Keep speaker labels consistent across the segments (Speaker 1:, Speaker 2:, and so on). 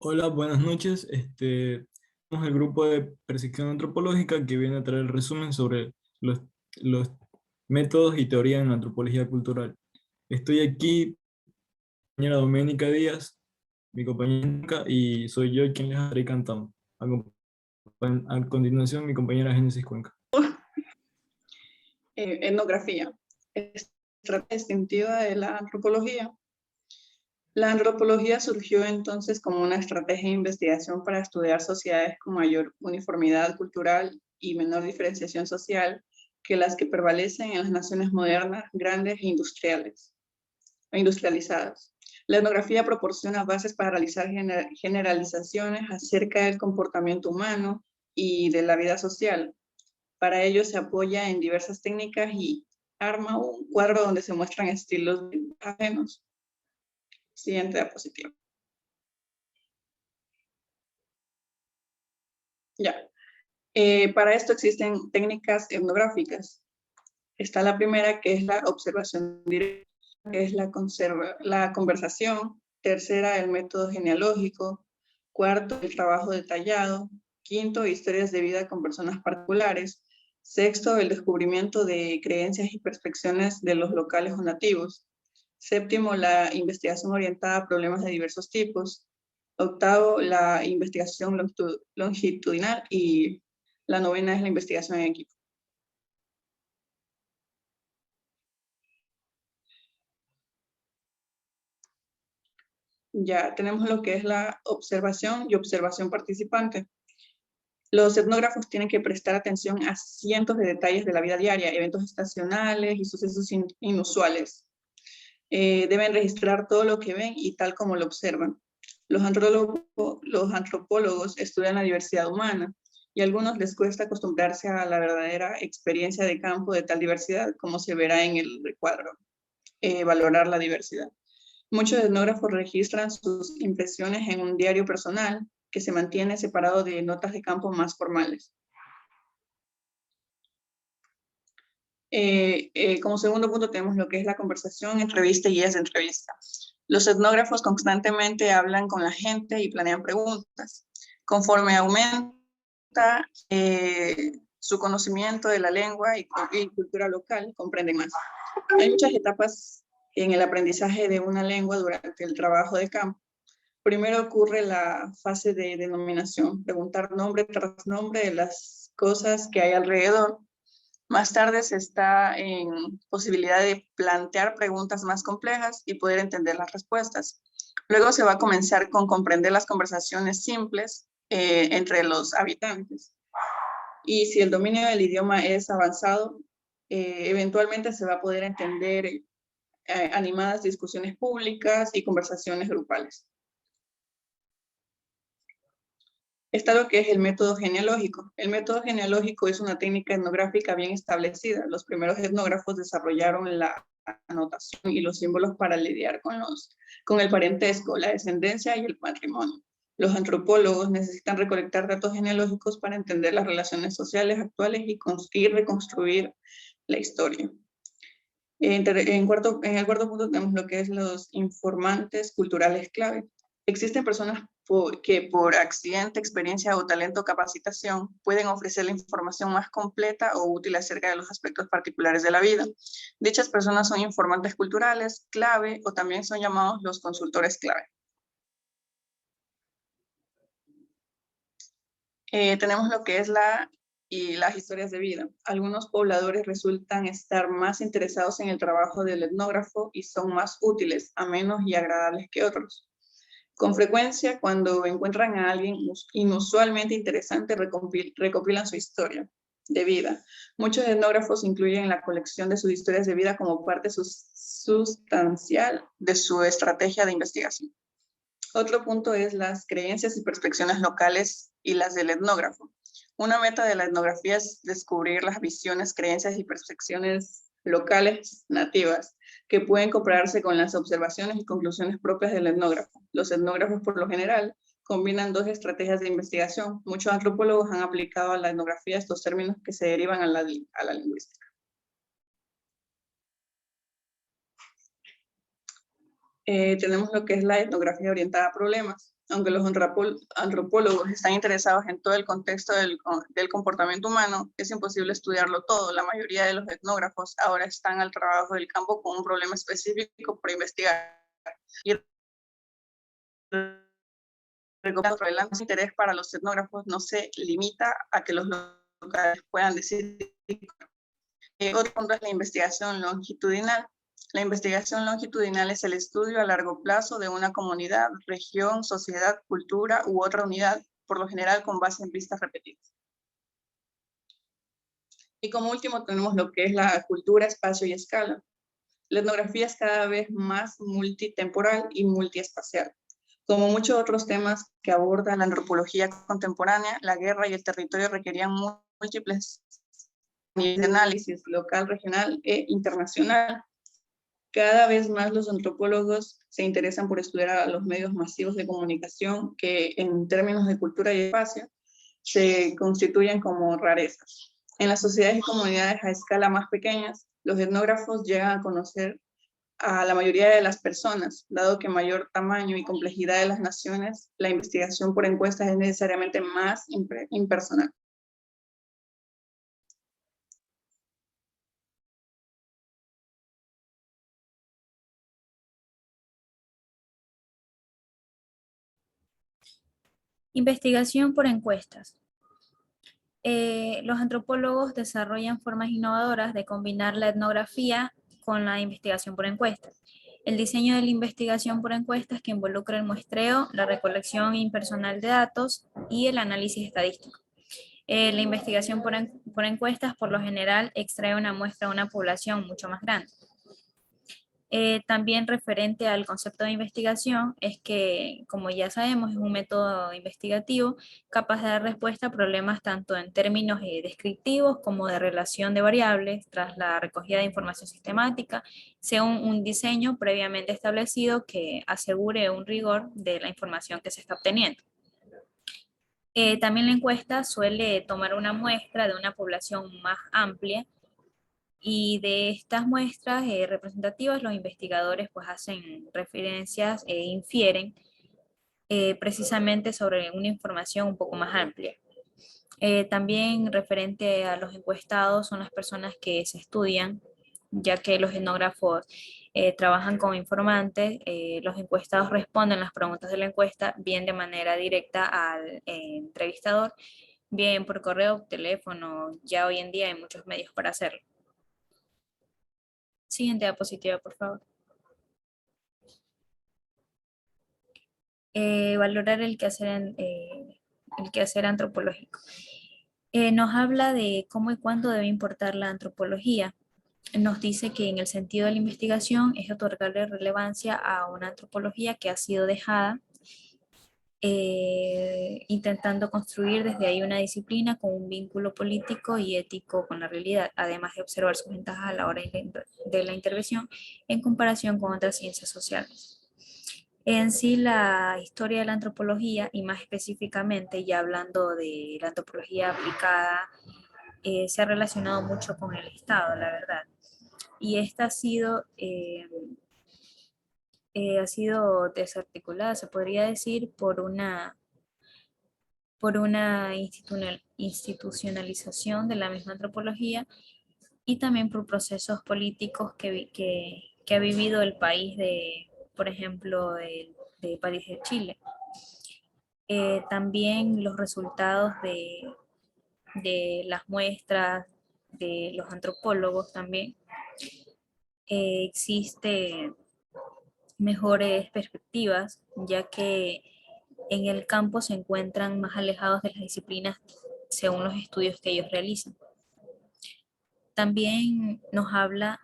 Speaker 1: Hola, buenas noches. Somos el grupo de percepción antropológica que viene a traer el resumen sobre los métodos y teorías en la antropología cultural. Estoy aquí, compañera Doménica Díaz, mi compañera, y soy yo quien les estaré cantando. A continuación, mi compañera Génesis Cuenca.
Speaker 2: Etnografía, estrategia distintiva de la antropología. La antropología surgió entonces como una estrategia de investigación para estudiar sociedades con mayor uniformidad cultural y menor diferenciación social que las que prevalecen en las naciones modernas, grandes e industrializadas. La etnografía proporciona bases para realizar generalizaciones acerca del comportamiento humano y de la vida social. Para ello se apoya en diversas técnicas y arma un cuadro donde se muestran estilos ajenos. Siguiente diapositiva. Ya. Para esto existen técnicas etnográficas. Está la primera, que es la observación directa, que es la conversación. Tercera, el método genealógico. Cuarto, el trabajo detallado. Quinto, historias de vida con personas particulares. Sexto, el descubrimiento de creencias y percepciones de los locales o nativos. Séptimo, la investigación orientada a problemas de diversos tipos. Octavo, la investigación longitudinal, y la novena es la investigación en equipo. Ya tenemos lo que es la observación y observación participante. Los etnógrafos tienen que prestar atención a cientos de detalles de la vida diaria, eventos estacionales y sucesos inusuales. Deben registrar todo lo que ven y tal como lo observan. Los antropólogos estudian la diversidad humana y a algunos les cuesta acostumbrarse a la verdadera experiencia de campo de tal diversidad, como se verá en el recuadro. Valorar la diversidad. Muchos etnógrafos registran sus impresiones en un diario personal que se mantiene separado de notas de campo más formales. Como segundo punto tenemos lo que es la conversación, entrevista y guías de entrevista. Los etnógrafos constantemente hablan con la gente y planean preguntas. Conforme aumenta su conocimiento de la lengua y cultura local, comprenden más. Hay muchas etapas en el aprendizaje de una lengua durante el trabajo de campo. Primero ocurre la fase de denominación, preguntar nombre tras nombre de las cosas que hay alrededor. Más tarde se está en posibilidad de plantear preguntas más complejas y poder entender las respuestas. Luego se va a comenzar con comprender las conversaciones simples entre los habitantes. Y si el dominio del idioma es avanzado, eventualmente se va a poder entender animadas discusiones públicas y conversaciones grupales. Está lo que es el método genealógico. El método genealógico es una técnica etnográfica bien establecida. Los primeros etnógrafos desarrollaron la anotación y los símbolos para lidiar con el parentesco, la descendencia y el patrimonio. Los antropólogos necesitan recolectar datos genealógicos para entender las relaciones sociales actuales y reconstruir la historia. En el cuarto punto tenemos lo que es los informantes culturales clave. Existen personas que por accidente, experiencia o talento o capacitación pueden ofrecer la información más completa o útil acerca de los aspectos particulares de la vida. Dichas personas son informantes culturales clave o también son llamados los consultores clave. Tenemos lo que es las historias de vida. Algunos pobladores resultan estar más interesados en el trabajo del etnógrafo y son más útiles, amenos y agradables que otros. Con frecuencia, cuando encuentran a alguien inusualmente interesante, recopilan su historia de vida. Muchos etnógrafos incluyen la colección de sus historias de vida como parte sustancial de su estrategia de investigación. Otro punto es las creencias y percepciones locales y las del etnógrafo. Una meta de la etnografía es descubrir las visiones, creencias y percepciones locales nativas que pueden compararse con las observaciones y conclusiones propias del etnógrafo. Los etnógrafos, por lo general, combinan dos estrategias de investigación. Muchos antropólogos han aplicado a la etnografía estos términos que se derivan a la lingüística. Tenemos lo que es la etnografía orientada a problemas. Aunque los antropólogos están interesados en todo el contexto del comportamiento humano, es imposible estudiarlo todo. La mayoría de los etnógrafos ahora están al trabajo del campo con un problema específico por investigar. Y el interés para los etnógrafos no se limita a que los locales puedan decir. Otro punto es la investigación longitudinal. La investigación longitudinal es el estudio a largo plazo de una comunidad, región, sociedad, cultura u otra unidad, por lo general con base en vistas repetidas. Y como último tenemos lo que es la cultura, espacio y escala. La etnografía es cada vez más multitemporal y multiespacial. Como muchos otros temas que aborda la antropología contemporánea, la guerra y el territorio requerían múltiples niveles de análisis local, regional e internacional. Cada vez más los antropólogos se interesan por estudiar a los medios masivos de comunicación que en términos de cultura y espacio se constituyen como rarezas. En las sociedades y comunidades a escala más pequeñas, los etnógrafos llegan a conocer a la mayoría de las personas, dado que mayor tamaño y complejidad de las naciones, la investigación por encuestas es necesariamente más impersonal.
Speaker 3: Investigación por encuestas. Los antropólogos desarrollan formas innovadoras de combinar la etnografía con la investigación por encuestas. El diseño de la investigación por encuestas que involucra el muestreo, la recolección impersonal de datos y el análisis estadístico. La investigación por encuestas por lo general extrae una muestra de una población mucho más grande. También referente al concepto de investigación es que, como ya sabemos, es un método investigativo capaz de dar respuesta a problemas tanto en términos descriptivos como de relación de variables tras la recogida de información sistemática, según un diseño previamente establecido que asegure un rigor de la información que se está obteniendo. También la encuesta suele tomar una muestra de una población más amplia. Y de estas muestras representativas, los investigadores pues hacen referencias e infieren precisamente sobre una información un poco más amplia. También referente a los encuestados son las personas que se estudian, ya que los etnógrafos trabajan con informantes, los encuestados responden las preguntas de la encuesta bien de manera directa al entrevistador, bien por correo, teléfono, ya hoy en día hay muchos medios para hacerlo. Siguiente diapositiva, por favor. Valorar el quehacer antropológico. Nos habla de cómo y cuándo debe importar la antropología. Nos dice que en el sentido de la investigación es otorgarle relevancia a una antropología que ha sido dejada, intentando construir desde ahí una disciplina con un vínculo político y ético con la realidad, además de observar sus ventajas a la hora de la intervención en comparación con otras ciencias sociales. En sí, la historia de la antropología, y más específicamente ya hablando de la antropología aplicada, se ha relacionado mucho con el Estado, la verdad. Y esta ha sido desarticulada, se podría decir, por una institucionalización de la misma antropología y también por procesos políticos que ha vivido el país por ejemplo, del país de Chile. También los resultados de las muestras de los antropólogos también. Existe mejores perspectivas, ya que en el campo se encuentran más alejados de las disciplinas según los estudios que ellos realizan. También nos habla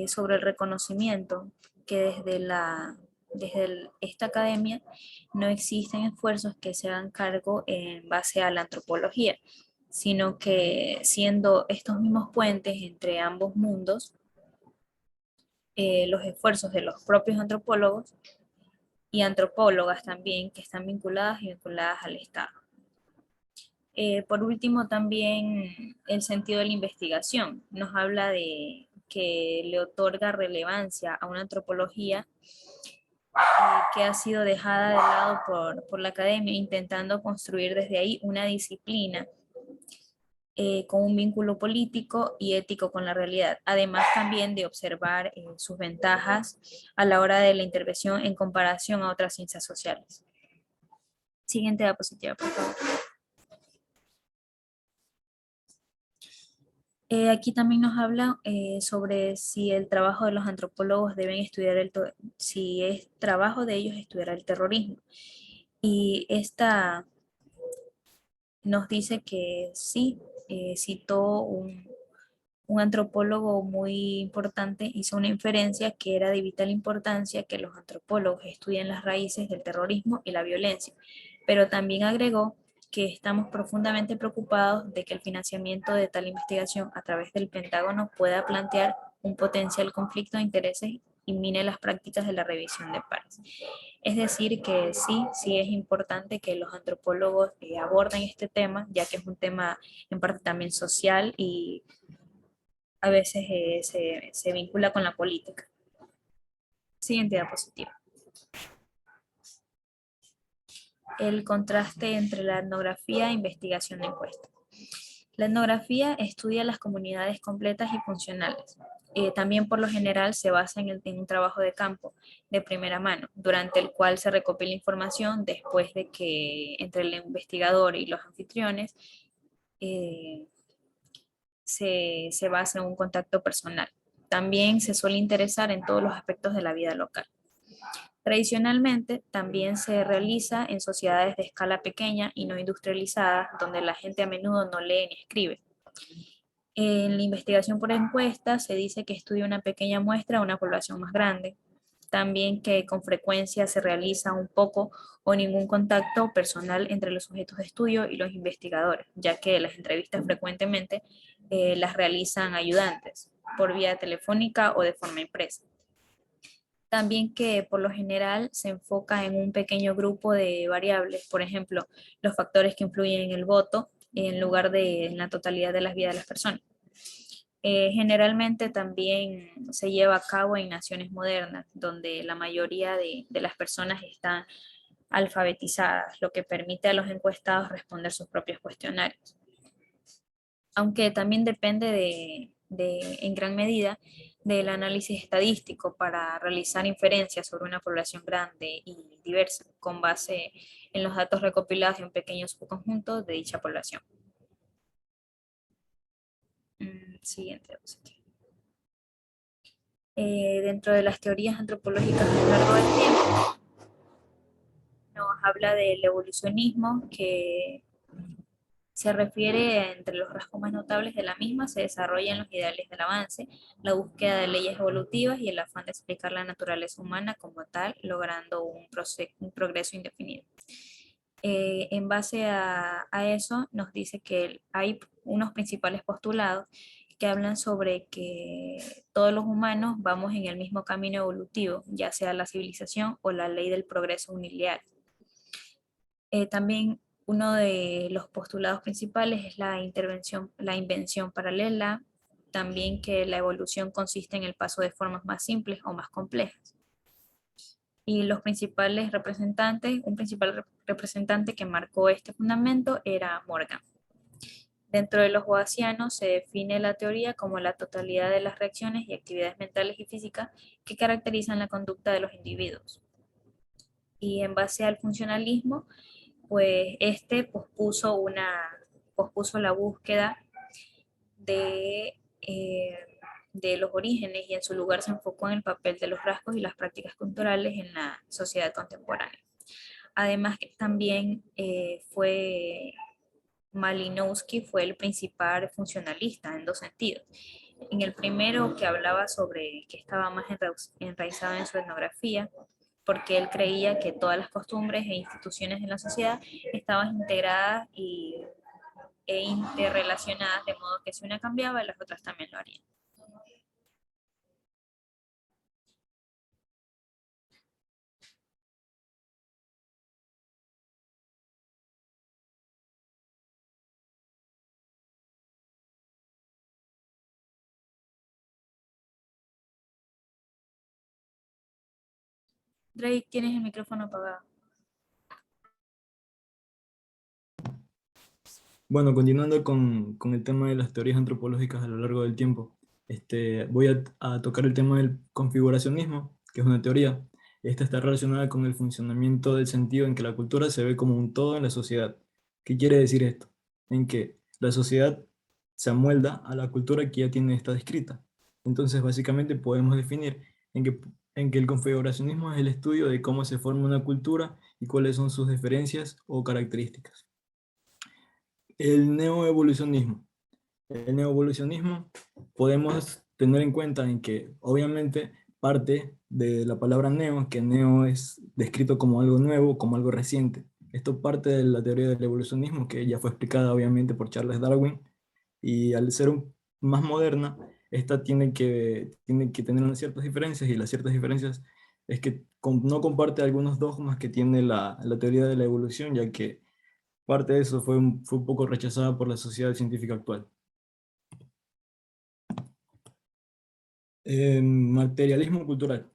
Speaker 3: sobre el reconocimiento, que desde esta academia no existen esfuerzos que se hagan cargo en base a la antropología, sino que siendo estos mismos puentes entre ambos mundos, los esfuerzos de los propios antropólogos y antropólogas también que están vinculadas y vinculadas al Estado. Por último, también el sentido de la investigación. Nos habla de que le otorga relevancia a una antropología que ha sido dejada de lado por la academia, intentando construir desde ahí una disciplina con un vínculo político y ético con la realidad, además también de observar sus ventajas a la hora de la intervención en comparación a otras ciencias sociales. Siguiente diapositiva, por favor. Aquí también nos habla sobre si el trabajo de los antropólogos deben estudiar si es trabajo de ellos estudiar el terrorismo. Y esta nos dice que sí, citó un antropólogo muy importante, hizo una inferencia que era de vital importancia que los antropólogos estudien las raíces del terrorismo y la violencia, pero también agregó que estamos profundamente preocupados de que el financiamiento de tal investigación a través del Pentágono pueda plantear un potencial conflicto de intereses y mine las prácticas de la revisión de pares. Es decir, que sí, sí es importante que los antropólogos aborden este tema, ya que es un tema en parte también social y a veces se vincula con la política. Siguiente diapositiva. El contraste entre la etnografía e investigación de encuesta. La etnografía estudia las comunidades completas y funcionales. También por lo general se basa en un trabajo de campo de primera mano, durante el cual se recopila información después de que entre el investigador y los anfitriones eh, se basa en un contacto personal. También se suele interesar en todos los aspectos de la vida local. Tradicionalmente, también se realiza en sociedades de escala pequeña y no industrializadas, donde la gente a menudo no lee ni escribe. En la investigación por encuesta se dice que estudia una pequeña muestra a una población más grande. También que con frecuencia se realiza un poco o ningún contacto personal entre los sujetos de estudio y los investigadores, ya que las entrevistas frecuentemente las realizan ayudantes por vía telefónica o de forma impresa. También que por lo general se enfoca en un pequeño grupo de variables, por ejemplo, los factores que influyen en el voto en lugar de en la totalidad de las vidas de las personas. Generalmente también se lleva a cabo en naciones modernas, donde la mayoría de las personas están alfabetizadas, lo que permite a los encuestados responder sus propios cuestionarios. Aunque también depende en gran medida del análisis estadístico para realizar inferencias sobre una población grande y diversa, con base en los datos recopilados de un pequeño subconjunto de dicha población. Siguiente diapositiva. Dentro de las teorías antropológicas a lo largo del tiempo, nos habla del evolucionismo, que se refiere entre los rasgos más notables de la misma, se desarrollan los ideales del avance, la búsqueda de leyes evolutivas y el afán de explicar la naturaleza humana como tal, logrando un progreso indefinido. En base a eso, nos dice que hay unos principales postulados que hablan sobre que todos los humanos vamos en el mismo camino evolutivo, ya sea la civilización o la ley del progreso unilineal. También uno de los postulados principales es la invención paralela, también que la evolución consiste en el paso de formas más simples o más complejas. Y los principales representantes, un principal representante que marcó este fundamento era Morgan. Dentro de los boasianos se define la teoría como la totalidad de las reacciones y actividades mentales y físicas que caracterizan la conducta de los individuos. Y en base al funcionalismo, pues pospuso la búsqueda de, eh, de los orígenes y en su lugar se enfocó en el papel de los rasgos y las prácticas culturales en la sociedad contemporánea. Además, también Malinowski fue el principal funcionalista en dos sentidos. En el primero, que hablaba sobre que estaba más enraizado en su etnografía, porque él creía que todas las costumbres e instituciones de la sociedad estaban integradas e interrelacionadas, de modo que si una cambiaba, las otras también lo harían. Drake, tienes el micrófono apagado.
Speaker 1: Bueno, continuando con el tema de las teorías antropológicas a lo largo del tiempo, voy a tocar el tema del configuracionismo, que es una teoría. Esta está relacionada con el funcionamiento del sentido en que la cultura se ve como un todo en la sociedad. ¿Qué quiere decir esto? En que la sociedad se amolda a la cultura que ya tiene esta descrita. Entonces, básicamente podemos definir en que el configuracionismo es el estudio de cómo se forma una cultura y cuáles son sus diferencias o características. El neoevolucionismo. El neoevolucionismo podemos tener en cuenta en que obviamente parte de la palabra neo, que neo es descrito como algo nuevo, como algo reciente. Esto parte de la teoría del evolucionismo, que ya fue explicada obviamente por Charles Darwin, y al ser más moderna, esta tiene que tener unas ciertas diferencias, y las ciertas diferencias es que no comparte algunos dogmas que tiene la teoría de la evolución, ya que parte de eso fue un poco rechazada por la sociedad científica actual. Materialismo cultural.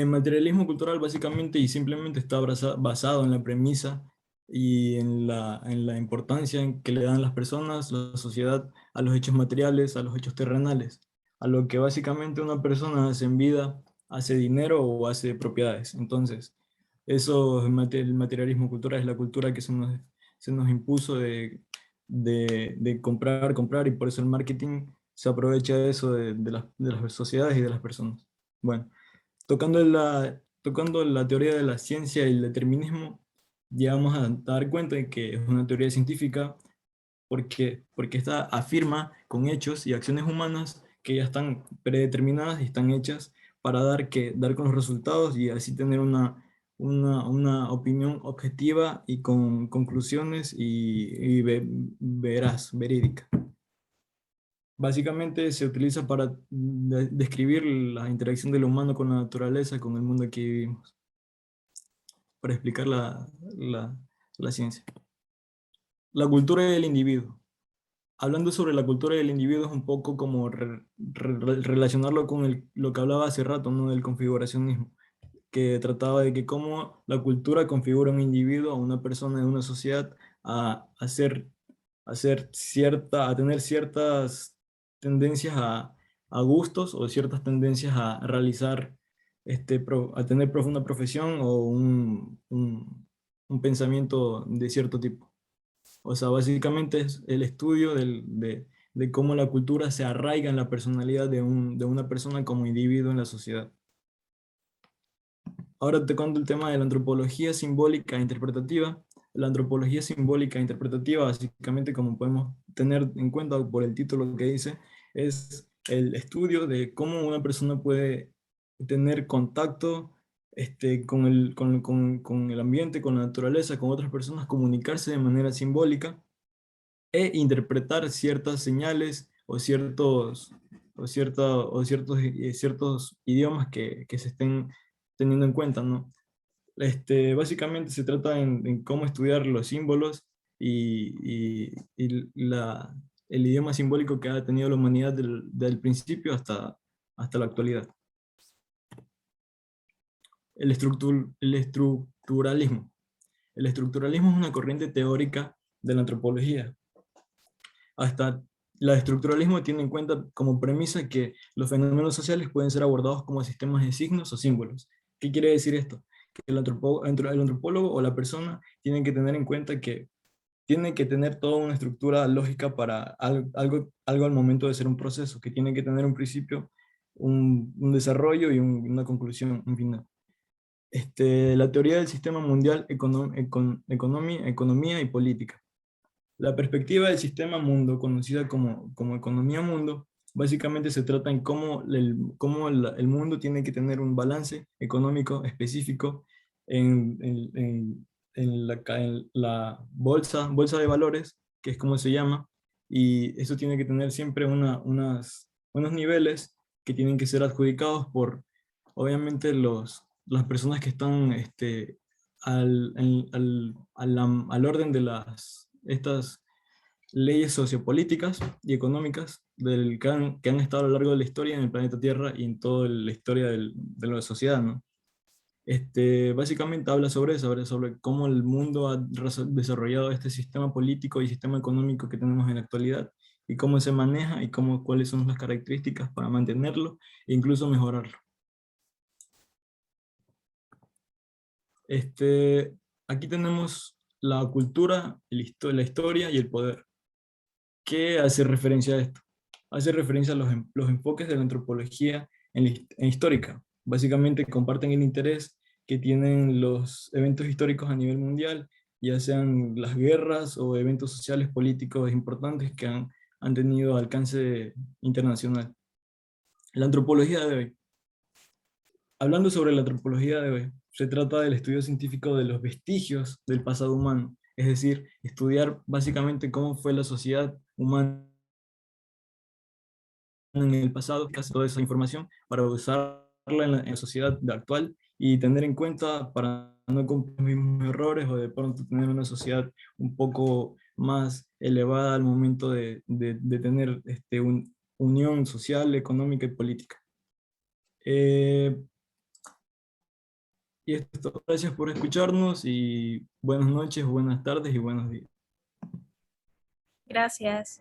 Speaker 1: Materialismo cultural básicamente y simplemente está basado en la premisa y en la importancia que le dan las personas, la sociedad, a los hechos materiales, a los hechos terrenales, a lo que básicamente una persona hace en vida, hace dinero o hace propiedades. Entonces, eso es el materialismo cultural, es la cultura que se nos impuso de comprar, comprar, y por eso el marketing se aprovecha de eso de las sociedades y de las personas. Bueno. Tocando la teoría de la ciencia y el determinismo, ya vamos a dar cuenta de que es una teoría científica porque esta afirma con hechos y acciones humanas que ya están predeterminadas y están hechas para dar con los resultados y así tener una opinión objetiva y con conclusiones y verídica. Básicamente se utiliza para describir la interacción del humano con la naturaleza, con el mundo que vivimos, para explicar la ciencia. La cultura del individuo. Hablando sobre la cultura del individuo es un poco como relacionarlo con lo que hablaba hace rato, ¿no? Del configuracionismo, que trataba de que cómo la cultura configura a un individuo, a una persona, en una sociedad, a ser a tener ciertas tendencias a gustos o ciertas tendencias a realizar, a tener una profesión o un pensamiento de cierto tipo. O sea, básicamente es el estudio de cómo la cultura se arraiga en la personalidad de una persona como individuo en la sociedad. Ahora te cuento el tema de la antropología simbólica e interpretativa. La antropología simbólica e interpretativa, básicamente, como podemos tener en cuenta por el título que dice, es el estudio de cómo una persona puede tener contacto con el ambiente, con la naturaleza, con otras personas, comunicarse de manera simbólica e interpretar ciertas señales ciertos idiomas que se estén teniendo en cuenta, ¿no? Básicamente se trata en cómo estudiar los símbolos y el idioma simbólico que ha tenido la humanidad del principio hasta la actualidad. El estructuralismo. El estructuralismo es una corriente teórica de la antropología. Hasta el estructuralismo tiene en cuenta como premisa que los fenómenos sociales pueden ser abordados como sistemas de signos o símbolos. ¿Qué quiere decir esto? Que el antropólogo o la persona tienen que tener en cuenta que tiene que tener toda una estructura lógica para algo al momento de ser un proceso, que tiene que tener un principio, un desarrollo y una conclusión, un final. La teoría del sistema mundial, economía y política. La perspectiva del sistema mundo, conocida como economía mundo, básicamente se trata en cómo el mundo tiene que tener un balance económico específico en la bolsa de valores, que es como se llama, y eso tiene que tener siempre unos niveles que tienen que ser adjudicados por, obviamente, las personas que están al orden de estas leyes sociopolíticas y económicas que han estado a lo largo de la historia en el planeta Tierra y en toda la historia de la sociedad, ¿no? Básicamente habla sobre eso, habla sobre cómo el mundo ha desarrollado este sistema político y sistema económico que tenemos en la actualidad, y cómo se maneja y cuáles son las características para mantenerlo e incluso mejorarlo. Este, Aquí tenemos la cultura, la historia y el poder. ¿Qué hace referencia a esto? Hace referencia a los enfoques de la antropología en histórica. Básicamente comparten el interés que tienen los eventos históricos a nivel mundial, ya sean las guerras o eventos sociales políticos importantes que han tenido alcance internacional. La antropología de hoy. Hablando sobre la antropología de hoy, se trata del estudio científico de los vestigios del pasado humano, es decir, estudiar básicamente cómo fue la sociedad humana en el pasado, casi toda esa información para usarla en la sociedad actual y tener en cuenta para no cometer los mismos errores o de pronto tener una sociedad un poco más elevada al momento de tener unión social, económica y política. Y esto, gracias por escucharnos y buenas noches, buenas tardes y buenos días.
Speaker 3: Gracias.